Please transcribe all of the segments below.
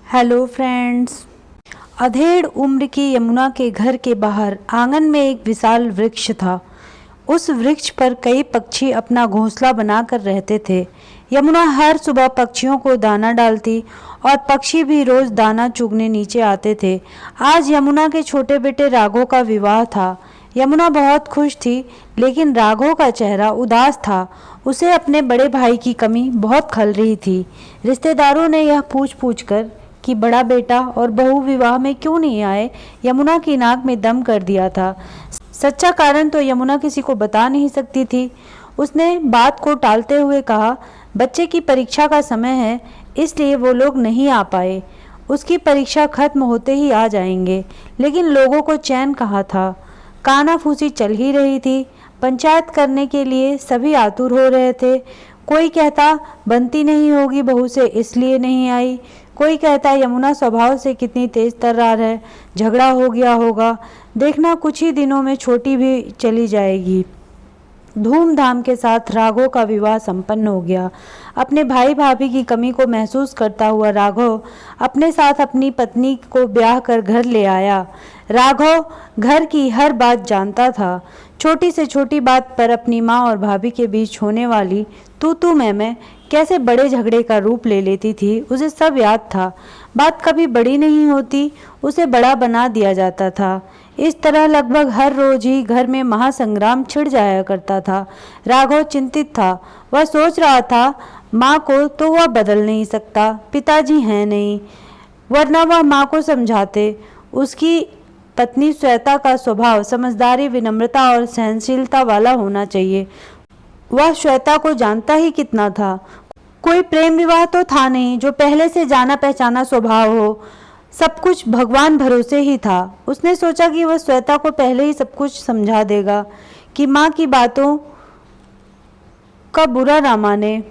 Hello friends. अधेड़ उम्र की यमुना के घर के बाहर आंगन में एक विशाल वृक्ष था। उस वृक्ष पर कई पक्षी अपना घोंसला बनाकर रहते थे। यमुना हर सुबह पक्षियों को दाना डालती और पक्षी भी रोज दाना चुगने नीचे आते थे। आज यमुना के छोटे बेटे राघव का विवाह था। यमुना बहुत खुश थी, लेकिन राघव का चेहरा उदास था। उसे अपने बड़े भाई की कमी बहुत खल रही थी। रिश्तेदारों ने यह पूछ कर कि बड़ा बेटा और बहू विवाह में क्यों नहीं आए, यमुना की नाक में दम कर दिया था। सच्चा कारण तो यमुना किसी को बता नहीं सकती थी। उसने बात को टालते हुए कहा, बच्चे की परीक्षा का समय है, इसलिए वो लोग नहीं आ पाए। उसकी परीक्षा खत्म होते ही आ जाएंगे। लेकिन लोगों को चैन कहाँ था। कानाफूसी चल ही रही थी। पंचायत करने के लिए सभी आतुर हो रहे थे। कोई कहता बनती नहीं होगी बहू से इसलिए नहीं आई, कोई कहता यमुना स्वभाव से कितनी तेज तर्रार है, झगड़ा हो गया होगा। देखना कुछ ही दिनों में छोटी भी चली जाएगी। धूमधाम के साथ राघव का विवाह संपन्न हो गया। अपने भाई भाभी की कमी को महसूस करता हुआ राघव अपने साथ अपनी पत्नी को ब्याह कर घर ले आया। राघव घर की हर बात जानता था। छोटी से छोटी बात पर अपनी माँ और भाभी के बीच होने वाली तू मैं कैसे बड़े झगड़े का रूप ले लेती थी, उसे सब याद था। बात कभी बड़ी नहीं होती, उसे बड़ा बना दिया जाता था। इस तरह लगभग हर रोज ही घर में महासंग्राम छिड़ जाया करता था। राघव चिंतित था। वह सोच रहा था, माँ को तो वह बदल नहीं सकता, पिताजी हैं नहीं, वरना वह माँ को समझाते। उसकी पत्नी श्वेता का स्वभाव समझदारी, विनम्रता और सहनशीलता वाला होना चाहिए। वह श्वेता को जानता ही कितना था। कोई प्रेम विवाह तो था नहीं जो पहले से जाना पहचाना स्वभाव हो। सब कुछ भगवान भरोसे ही था। उसने सोचा कि वह श्वेता को पहले ही सब कुछ समझा देगा कि माँ की बातों का बुरा ना माने,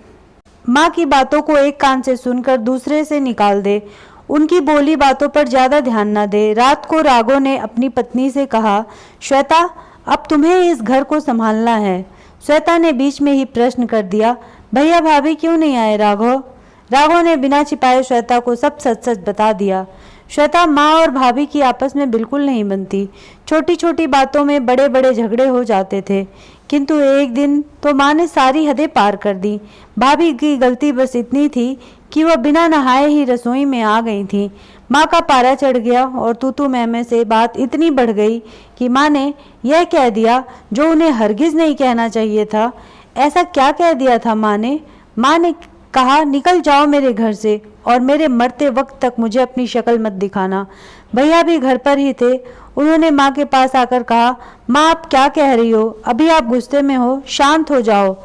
माँ की बातों को एक कान से सुनकर दूसरे से निकाल दे, उनकी बोली बातों पर ज्यादा ध्यान न दे। रात को राघव ने अपनी पत्नी से कहा, श्वेता अब तुम्हें इस घर को संभालना है। श्वेता ने बीच में ही प्रश्न कर दिया, भैया भाभी क्यों नहीं आए राघव? राघव ने बिना छिपाए श्वेता को सब सच सच बता दिया। श्वेता माँ और भाभी की आपस में बिल्कुल नहीं बनती। छोटी छोटी बातों में बड़े बड़े झगड़े हो जाते थे। किंतु एक दिन तो माँ ने सारी हदें पार कर दी। भाभी की गलती बस इतनी थी कि वह बिना नहाए ही रसोई में आ गई थी। माँ का पारा चढ़ गया और तू मैं से बात इतनी बढ़ गई कि माँ ने यह कह दिया जो उन्हें हरगिज नहीं कहना चाहिए था। ऐसा क्या कह दिया था माँ ने? माँ ने कहा, निकल जाओ मेरे घर से और मेरे मरते वक्त तक मुझे अपनी शक्ल मत दिखाना। भैया भी घर पर ही थे। उन्होंने माँ के पास आकर कहा, माँ आप क्या कह रही हो? अभी आप गुस्से में हो, शांत हो जाओ।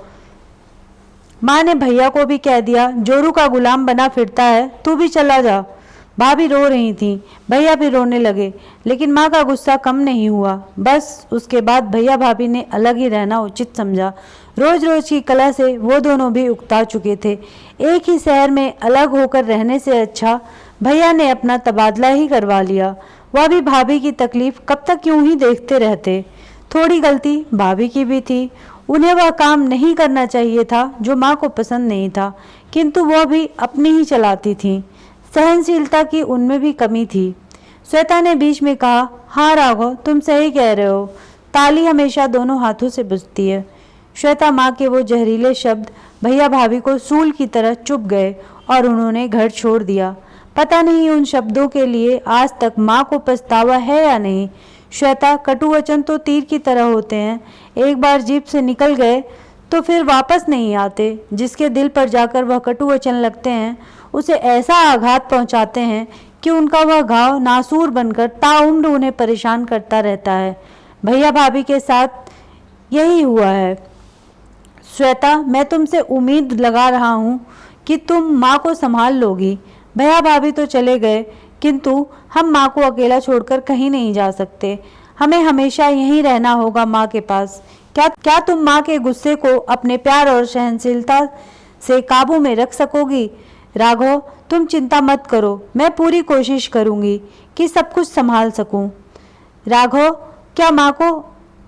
माँ ने भैया को भी कह दिया, जोरू का गुलाम बना फिरता है, तू भी चला जा। भाभी रो रही थी, भैया भी रोने लगे, लेकिन माँ का गुस्सा कम नहीं हुआ। बस उसके बाद भैया भाभी ने अलग ही रहना उचित समझा। रोज रोज की कलह से वो दोनों भी उकता चुके थे। एक ही शहर में अलग होकर रहने से अच्छा भैया ने अपना तबादला ही करवा लिया। वह भी भाभी की तकलीफ कब तक यूं ही देखते रहते। थोड़ी गलती भाभी की भी थी। उन्हें वह काम नहीं करना चाहिए था जो माँ को पसंद नहीं था, किंतु वह भी अपनी ही चलाती थी। सहनशीलता की उनमें भी कमी थी। श्वेता ने बीच में कहा, हाँ राघव तुम सही कह रहे हो, ताली हमेशा दोनों हाथों से बजती है। श्वेता माँ के वो जहरीले शब्द भैया भाभी को सूल की तरह चुभ गए और उन्होंने घर छोड़ दिया। पता नहीं उन शब्दों के लिए आज तक माँ को पछतावा है या नहीं। श्वेता, कटु वचन तो तीर की तरह होते हैं, एक बार जीभ से निकल गए तो फिर वापस नहीं आते। जिसके दिल पर जाकर वह कटु वचन लगते हैं उसे ऐसा आघात पहुंचाते हैं कि उनका वह घाव नासूर बनकर ताउम्र उन्हें परेशान करता रहता है। भैया भाभी के साथ यही हुआ है। श्वेता, मैं तुमसे उम्मीद लगा रहा हूँ कि तुम माँ को संभाल लोगी। भैया भाभी तो चले गए, किंतु हम माँ को अकेला छोड़कर कहीं नहीं जा सकते। हमें हमेशा यहीं रहना होगा माँ के पास। क्या तुम माँ के गुस्से को अपने प्यार और सहनशीलता से काबू में रख सकोगी? राघव तुम चिंता मत करो, मैं पूरी कोशिश करूंगी कि सब कुछ संभाल सकूं। राघव, क्या माँ को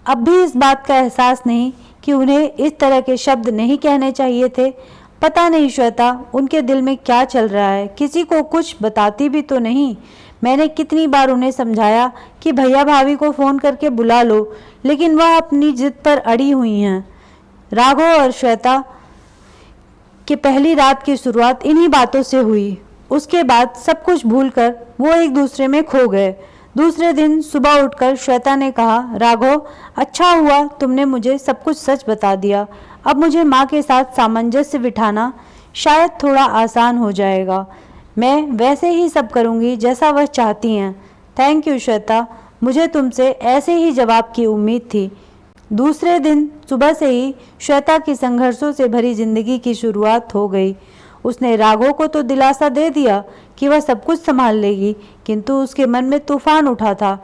अब भी इस बात का एहसास नहीं कि उन्हें इस तरह के शब्द नहीं कहने चाहिए थे? पता नहीं श्वेता, उनके दिल में क्या चल रहा है, किसी को कुछ बताती भी तो नहीं। मैंने कितनी बार उन्हें समझाया कि भैया भाभी को फ़ोन करके बुला लो, लेकिन वह अपनी जिद पर अड़ी हुई हैं। राघव और श्वेता कि पहली रात की शुरुआत इन्हीं बातों से हुई। उसके बाद सब कुछ भूलकर वो एक दूसरे में खो गए। दूसरे दिन सुबह उठकर श्वेता ने कहा, राघव, अच्छा हुआ तुमने मुझे सब कुछ सच बता दिया। अब मुझे माँ के साथ सामंजस्य बिठाना शायद थोड़ा आसान हो जाएगा। मैं वैसे ही सब करूँगी जैसा वह चाहती हैं। थैंक यू श्वेता, मुझे तुमसे ऐसे ही जवाब की उम्मीद थी। दूसरे दिन सुबह से ही श्वेता की संघर्षों से भरी जिंदगी की शुरुआत हो गई। उसने राघव को तो दिलासा दे दिया कि वह सब कुछ संभाल लेगी, किंतु उसके मन में तूफान उठा था।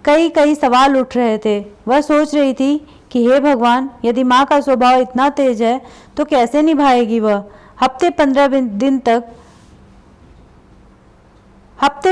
कई कई सवाल उठ रहे थे। वह सोच रही थी कि हे भगवान, यदि माँ का स्वभाव इतना तेज है तो कैसे निभाएगी वह। हफ्ते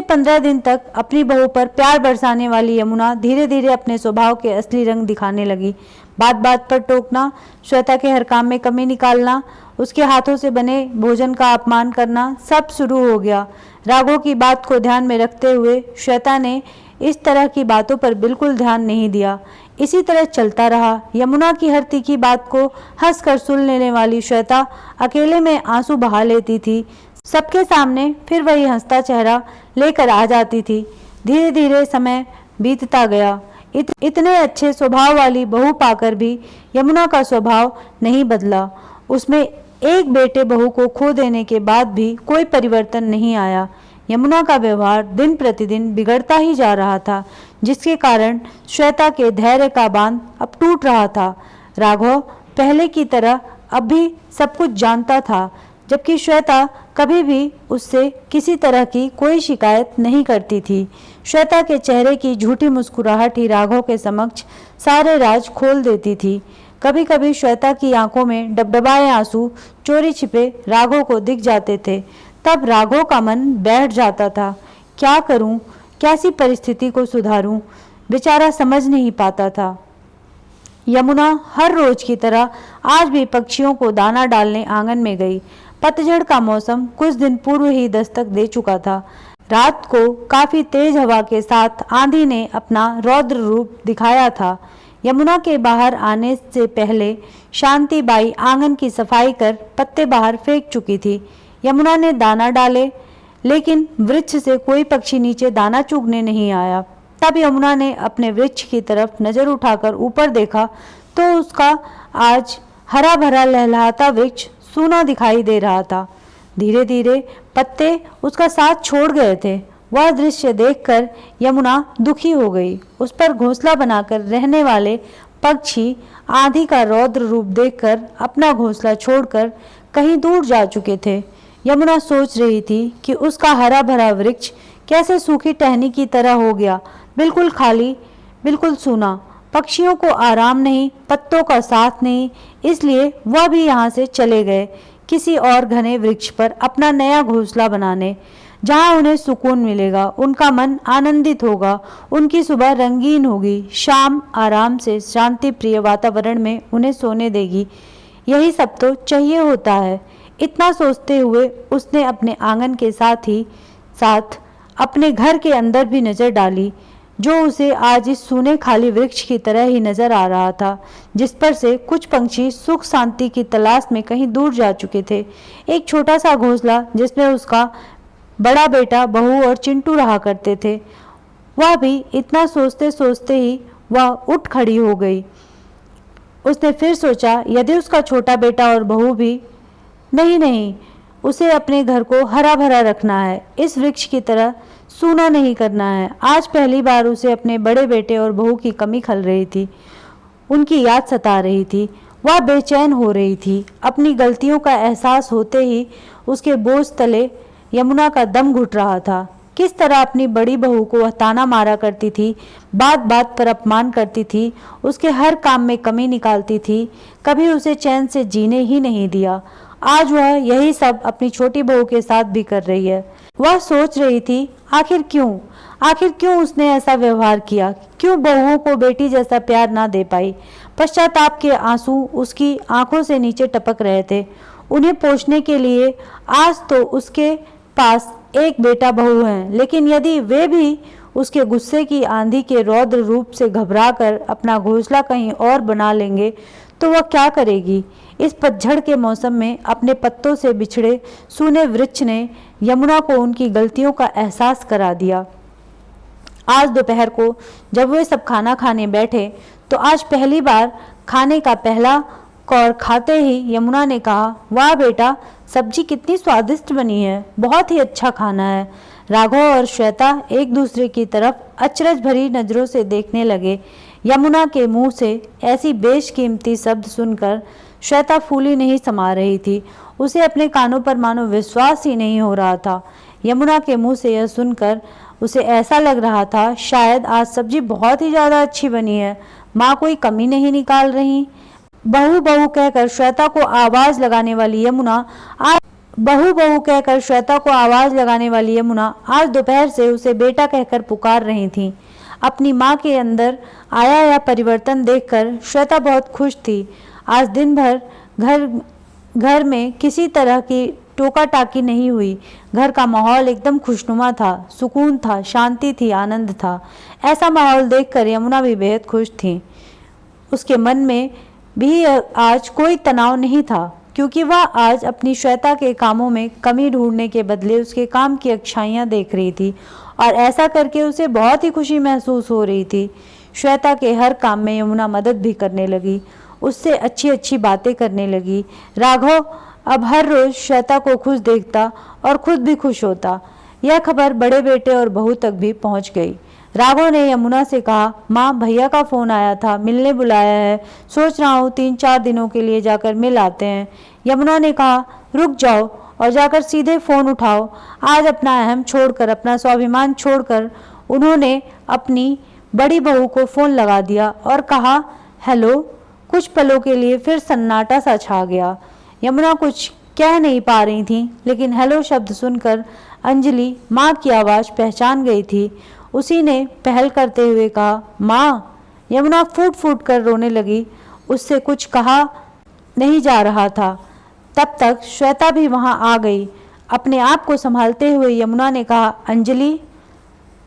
15 दिन तक अपनी बहू पर प्यार बरसाने वाली यमुना धीरे धीरे अपने स्वभाव के असली रंग दिखाने लगी। बात बात पर टोकना, श्वेता के हर काम में कमी निकालना, उसके हाथों से बने भोजन का अपमान करना, सब शुरू हो गया। राघव की बात को ध्यान में रखते हुए श्वेता ने इस तरह की बातों पर बिल्कुल ध्यान नहीं दिया। इसी तरह चलता रहा। यमुना की हर तीखी बात को हंस कर सुन लेने वाली श्वेता अकेले में आंसू बहा लेती थी। सबके सामने फिर वही हंसता चेहरा लेकर आ जाती थी। धीरे धीरे समय बीतता गया। इतने अच्छे स्वभाव वाली बहू पाकर भी यमुना का स्वभाव नहीं बदला। उसमें एक बेटे बहू को खो देने के बाद भी कोई परिवर्तन नहीं आया। यमुना का व्यवहार दिन प्रतिदिन बिगड़ता ही जा रहा था, जिसके कारण श्वेता के धैर्य का बांध अब टूट रहा था। राघव पहले की तरह अब भी सब कुछ जानता था, जबकि श्वेता कभी भी उससे किसी तरह की कोई शिकायत नहीं करती थी। श्वेता के चेहरे की झूठी मुस्कुराहट ही राघव के समक्ष सारे राज खोल देती थी। कभी कभी श्वेता की आंखों में डबडबाए आंसू चोरी छिपे राघव को दिख जाते थे। तब राघव का मन बैठ जाता था। क्या करूं, कैसी परिस्थिति को सुधारूं, बेचारा समझ नहीं पाता था। यमुना हर रोज की तरह आज भी पक्षियों को दाना डालने आंगन में गई। पतझड़ का मौसम कुछ दिन पूर्व ही दस्तक दे चुका था। रात को काफी तेज हवा के साथ आंधी ने अपना रौद्र रूप दिखाया था। यमुना के बाहर आने से पहले शांति बाई आंगन की सफाई कर पत्ते बाहर फेंक चुकी थी। यमुना ने दाना डाले, लेकिन वृक्ष से कोई पक्षी नीचे दाना चुगने नहीं आया। तब यमुना ने अपने वृक्ष की तरफ नजर उठाकर ऊपर देखा तो उसका आज हरा भरा लहलहाता वृक्ष सूना दिखाई दे रहा था। धीरे धीरे पत्ते उसका साथ छोड़ गए थे। वह दृश्य देखकर यमुना दुखी हो गई। उस पर घोंसला बनाकर रहने वाले पक्षी आंधी का रौद्र रूप देखकर अपना घोंसला छोड़कर कहीं दूर जा चुके थे। यमुना सोच रही थी कि उसका हरा भरा वृक्ष कैसे सूखी टहनी की तरह हो गया, बिल्कुल खाली, बिल्कुल सूना। पक्षियों को आराम नहीं, पत्तों का साथ नहीं, इसलिए वह भी यहाँ से चले गए किसी और घने वृक्ष पर अपना नया घोंसला बनाने, जहाँ उन्हें सुकून मिलेगा, उनका मन आनंदित होगा, उनकी सुबह रंगीन होगी, शाम आराम से शांति प्रिय वातावरण में उन्हें सोने देगी। यही सब तो चाहिए होता है। इतना सोचते हुए उसने अपने आंगन के साथ ही साथ अपने घर के अंदर भी नजर डाली, जो उसे आज इस सूने खाली वृक्ष की तरह ही नजर आ रहा था, जिस पर से कुछ पंछी सुख शांति की तलाश में कहीं दूर जा चुके थे। एक छोटा सा घोंसला जिसमें उसका बड़ा बेटा, बहू और चिंटू रहा करते थे। वह भी इतना सोचते सोचते ही वह उठ खड़ी हो गई। उसने फिर सोचा, यदि उसका छोटा बेटा और बहू भी नहीं, उसे अपने घर को हरा भरा रखना है, इस वृक्ष की तरह सूना नहीं करना है। आज पहली बार उसे अपने बड़े बेटे और बहू की कमी खल रही थी, उनकी याद सता रही थी। वह बेचैन हो रही थी। अपनी गलतियों का एहसास होते ही उसके बोझ तले यमुना का दम घुट रहा था। किस तरह अपनी बड़ी बहू को वह ताना मारा करती थी, बात बात पर अपमान करती थी, उसके हर काम में कमी निकालती थी, कभी उसे चैन से जीने ही नहीं दिया। आज वह यही सब अपनी छोटी बहू के साथ भी कर रही है। वह सोच रही थी, आखिर क्यों उसने ऐसा व्यवहार किया, क्यों बहुओं को बेटी जैसा प्यार ना दे पाई। पश्चाताप के आंसू उसकी आंखों से नीचे टपक रहे थे। उन्हें पोषने के लिए आज तो उसके पास एक बेटा बहू है, लेकिन यदि वे भी उसके गुस्से की आंधी के रौद्र रूप से घबराकर अपना घोंसला कहीं और बना लेंगे तो वह क्या करेगी। इस पतझड़ के मौसम में अपने पत्तों से बिछड़े सूने वृक्ष ने यमुना को उनकी गलतियों का एहसास करा दिया। आज दोपहर को जब वे सब खाना खाने बैठे तो आज पहली बार खाने का पहला कौर खाते ही यमुना ने कहा, वाह बेटा, सब्जी कितनी स्वादिष्ट बनी है, बहुत ही अच्छा खाना है। राघव और श्वेता एक दूसरे की तरफ अचरज भरी नजरों से देखने लगे। यमुना के मुंह से ऐसी बेशकीमती शब्द सुनकर श्वेता फूली नहीं समा रही थी। उसे अपने कानों पर मानो विश्वास ही नहीं हो रहा था। यमुना के मुंह से यह सुनकर उसे ऐसा लग रहा था शायद आज सब्जी बहुत ही ज़्यादा अच्छी बनी है, माँ कोई कमी नहीं निकाल रही। बहू बहू कहकर श्वेता को आवाज़ लगाने वाली यमुना आज दोपहर से उसे बेटा कहकर पुकार रही थी। अपनी माँ के अंदर आया यह परिवर्तन देखकर श्वेता बहुत खुश थी। आज दिन भर घर में किसी तरह की टोका टाकी नहीं हुई। घर का माहौल एकदम खुशनुमा था, सुकून था, शांति थी, आनंद था। ऐसा माहौल देखकर यमुना भी बेहद खुश थी। उसके मन में भी आज कोई तनाव नहीं था, क्योंकि वह आज अपनी श्वेता के कामों में कमी ढूंढने के बदले उसके काम की अच्छाइयाँ देख रही थी और ऐसा करके उसे बहुत ही खुशी महसूस हो रही थी। श्वेता के हर काम में यमुना मदद भी करने लगी, उससे अच्छी अच्छी बातें करने लगी। राघव अब हर रोज श्वेता को खुश देखता और खुद भी खुश होता। यह खबर बड़े बेटे और बहू तक भी पहुंच गई। राघव ने यमुना से कहा, माँ भैया का फ़ोन आया था, मिलने बुलाया है, सोच रहा हूँ 3-4 दिनों के लिए जाकर मिल आते हैं। यमुना ने कहा, रुक जाओ और जाकर सीधे फ़ोन उठाओ। आज अपना अहम छोड़कर, अपना स्वाभिमान छोड़कर उन्होंने अपनी बड़ी बहू को फ़ोन लगा दिया और कहा, हेलो। कुछ पलों के लिए फिर सन्नाटा सा छा गया। यमुना कुछ कह नहीं पा रही थी, लेकिन हेलो शब्द सुनकर अंजलि माँ की आवाज़ पहचान गई थी। उसी ने पहल करते हुए कहा, माँ। यमुना फूट फूट कर रोने लगी। उससे कुछ कहा नहीं जा रहा था। तब तक श्वेता भी वहाँ आ गई। अपने आप को संभालते हुए यमुना ने कहा,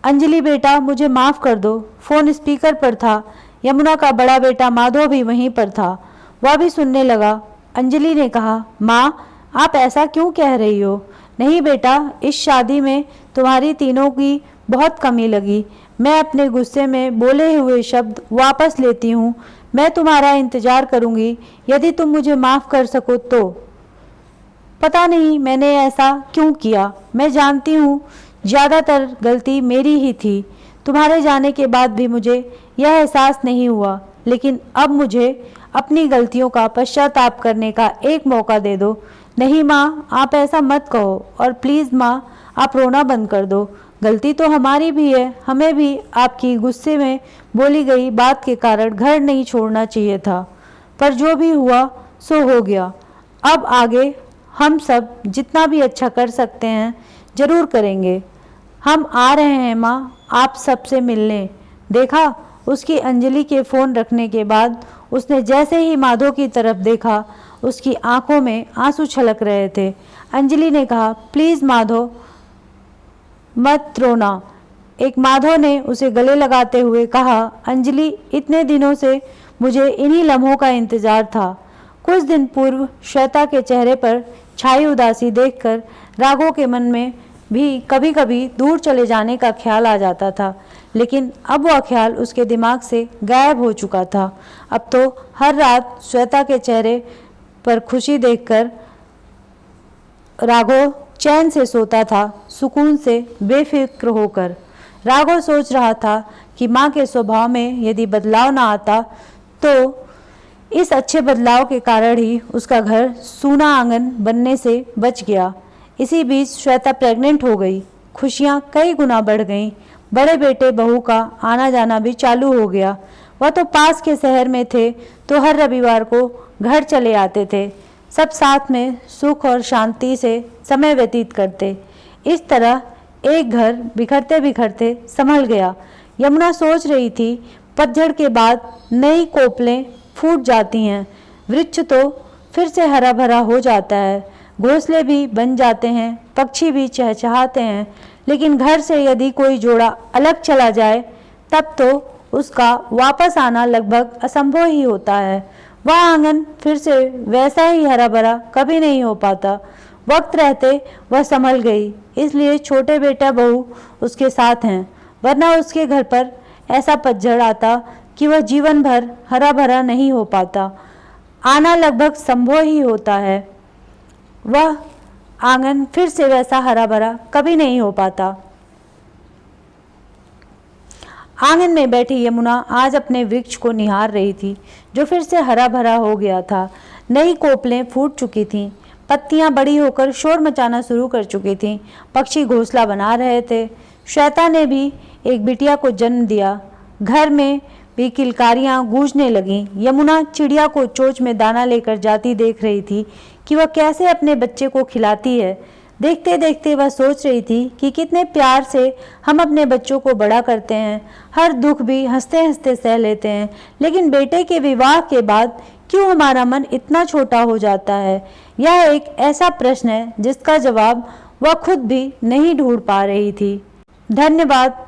अंजलि बेटा, मुझे माफ़ कर दो। फ़ोन स्पीकर पर था। यमुना का बड़ा बेटा माधव भी वहीं पर था, वह भी सुनने लगा। अंजलि ने कहा, माँ आप ऐसा क्यों कह रही हो? नहीं बेटा, इस शादी में तुम्हारी तीनों की बहुत कमी लगी। मैं अपने गुस्से में बोले हुए शब्द वापस लेती हूँ। मैं तुम्हारा इंतज़ार करूँगी, यदि तुम मुझे माफ़ कर सको तो। पता नहीं मैंने ऐसा क्यों किया। मैं जानती हूँ ज़्यादातर गलती मेरी ही थी। तुम्हारे जाने के बाद भी मुझे यह एहसास नहीं हुआ, लेकिन अब मुझे अपनी गलतियों का पश्चाताप करने का एक मौका दे दो। नहीं माँ, आप ऐसा मत कहो, और प्लीज़ माँ, आप रोना बंद कर दो। गलती तो हमारी भी है, हमें भी आपकी गुस्से में बोली गई बात के कारण घर नहीं छोड़ना चाहिए था, पर जो भी हुआ सो हो गया। अब आगे हम सब जितना भी अच्छा कर सकते हैं ज़रूर करेंगे। हम आ रहे हैं माँ, आप सबसे मिलने। देखा, उसकी अंजलि के फ़ोन रखने के बाद उसने जैसे ही माधव की तरफ देखा, उसकी आंखों में आंसू छलक रहे थे। अंजलि ने कहा, प्लीज़ माधव मत रोना। एक माधव ने उसे गले लगाते हुए कहा, अंजलि, इतने दिनों से मुझे इन्हीं लम्हों का इंतज़ार था। कुछ दिन पूर्व श्वेता के चेहरे पर छाई उदासी देखकर राघव के मन में भी कभी कभी दूर चले जाने का ख्याल आ जाता था, लेकिन अब वह ख्याल उसके दिमाग से गायब हो चुका था। अब तो हर रात श्वेता के चेहरे पर खुशी देखकर राघव चैन से सोता था, सुकून से बेफिक्र होकर। राघव सोच रहा था कि माँ के स्वभाव में यदि बदलाव ना आता तो इस अच्छे बदलाव के कारण ही उसका घर सूना आंगन बनने से बच गया। इसी बीच श्वेता प्रेग्नेंट हो गई। खुशियाँ कई गुना बढ़ गईं। बड़े बेटे बहू का आना जाना भी चालू हो गया। वह तो पास के शहर में थे, तो हर रविवार को घर चले आते थे। सब साथ में सुख और शांति से समय व्यतीत करते। इस तरह एक घर बिखरते बिखरते संभल गया। यमुना सोच रही थी, पतझड़ के बाद नई कोपलें फूट जाती हैं, वृक्ष तो फिर से हरा भरा हो जाता है, घोंसले भी बन जाते हैं, पक्षी भी चहचहाते हैं। लेकिन घर से यदि कोई जोड़ा अलग चला जाए तब तो उसका वापस आना लगभग असंभव ही होता है। वह आंगन फिर से वैसा ही हरा भरा कभी नहीं हो पाता। वक्त रहते वह संभल गई, इसलिए छोटे बेटा बहू उसके साथ हैं, वरना उसके घर पर ऐसा पतझड़ आता कि वह जीवन भर हरा भरा नहीं हो पाता। आना लगभग संभव ही होता है। वह आंगन फिर से वैसा हरा भरा कभी नहीं हो पाता। आंगन में बैठी यमुना आज अपने वृक्ष को निहार रही थी, जो फिर से हरा भरा हो गया था। नई कोपलें फूट चुकी थीं, पत्तियां बड़ी होकर शोर मचाना शुरू कर चुकी थीं, पक्षी घोंसला बना रहे थे। श्वेता ने भी एक बिटिया को जन्म दिया। घर में भी किलकारियां गूंजने लगीं। यमुना चिड़िया को चोंच में दाना लेकर जाती देख रही थी कि वह कैसे अपने बच्चे को खिलाती है। देखते देखते वह सोच रही थी कि कितने प्यार से हम अपने बच्चों को बड़ा करते हैं, हर दुख भी हंसते हंसते सह लेते हैं, लेकिन बेटे के विवाह के बाद क्यों हमारा मन इतना छोटा हो जाता है? यह एक ऐसा प्रश्न है जिसका जवाब वह खुद भी नहीं ढूंढ पा रही थी। धन्यवाद।